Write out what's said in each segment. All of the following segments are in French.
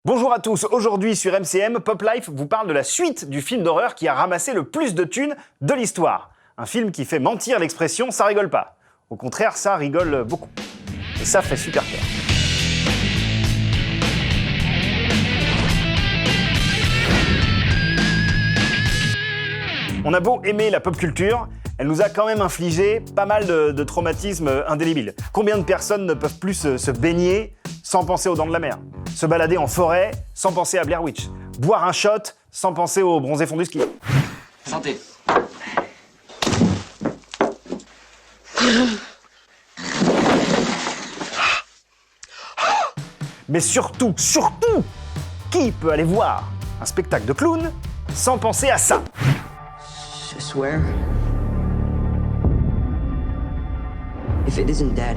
Bonjour à tous, aujourd'hui sur MCM, Pop Life vous parle de la suite du film d'horreur qui a ramassé le plus de thunes de l'histoire. Un film qui fait mentir l'expression « ça rigole pas ». Au contraire, ça rigole beaucoup. Et ça fait super peur. On a beau aimer la pop culture, elle nous a quand même infligé pas mal de traumatismes indélébiles. Combien de personnes ne peuvent plus se baigner sans penser aux Dents de la Mer? Se balader en forêt sans penser à Blair Witch? Boire un shot sans penser au bronzé fond du ski? Santé. Mais surtout, qui peut aller voir un spectacle de clown sans penser à ça? I swear, if it isn't dead,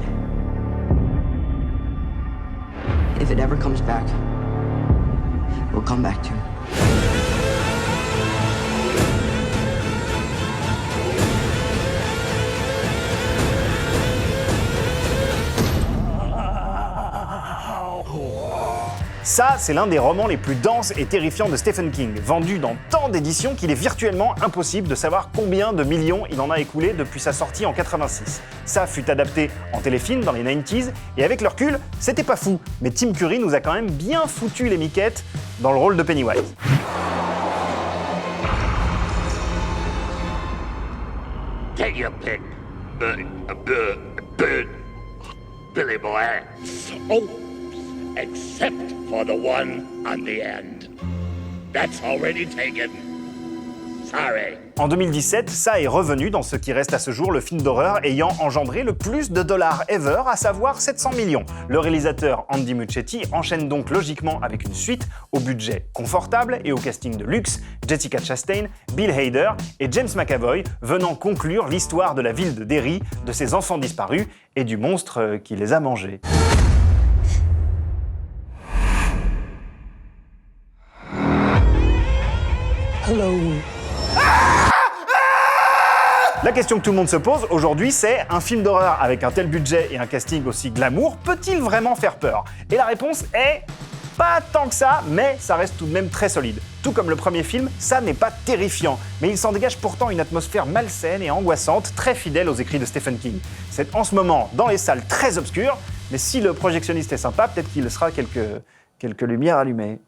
if it ever comes back, we'll come back to it. Ça, c'est l'un des romans les plus denses et terrifiants de Stephen King, vendu dans tant d'éditions qu'il est virtuellement impossible de savoir combien de millions il en a écoulé depuis sa sortie en 86. Ça fut adapté en téléfilm dans les 90s, et avec le recul, c'était pas fou, mais Tim Curry nous a quand même bien foutu les miquettes dans le rôle de Pennywise. Take your pick, Billy boy. Oh, except for the one on the end. That's already taken. Sorry. En 2017, ça est revenu dans ce qui reste à ce jour le film d'horreur ayant engendré le plus de dollars ever, à savoir 700 millions. Le réalisateur Andy Muschietti enchaîne donc logiquement avec une suite au budget confortable et au casting de luxe, Jessica Chastain, Bill Hader et James McAvoy venant conclure l'histoire de la ville de Derry, de ses enfants disparus et du monstre qui les a mangés. Hello. La question que tout le monde se pose aujourd'hui, c'est un film d'horreur avec un tel budget et un casting aussi glamour, peut-il vraiment faire peur? Et la réponse est pas tant que ça, mais ça reste tout de même très solide. Tout comme le premier film, ça n'est pas terrifiant, mais il s'en dégage pourtant une atmosphère malsaine et angoissante, très fidèle aux écrits de Stephen King. C'est en ce moment dans les salles très obscures, mais si le projectionniste est sympa, peut-être qu'il sera quelques lumières allumées.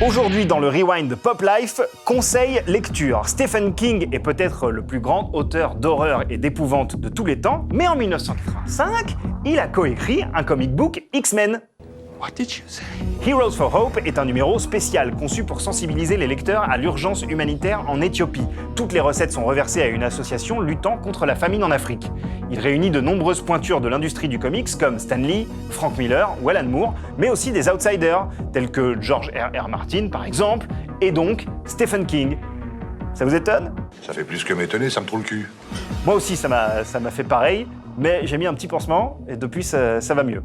Aujourd'hui, dans le Rewind de Pop Life, conseil lecture. Stephen King est peut-être le plus grand auteur d'horreur et d'épouvante de tous les temps, mais en 1985, il a coécrit un comic book X-Men. What did you say? Heroes for Hope est un numéro spécial conçu pour sensibiliser les lecteurs à l'urgence humanitaire en Éthiopie. Toutes les recettes sont reversées à une association luttant contre la famine en Afrique. Il réunit de nombreuses pointures de l'industrie du comics comme Stan Lee, Frank Miller ou Alan Moore, mais aussi des outsiders tels que George R.R. Martin par exemple, et donc Stephen King. Ça vous étonne? Ça fait plus que m'étonner, ça me trouve le cul. Moi aussi ça m'a fait pareil, mais j'ai mis un petit pansement et depuis ça va mieux.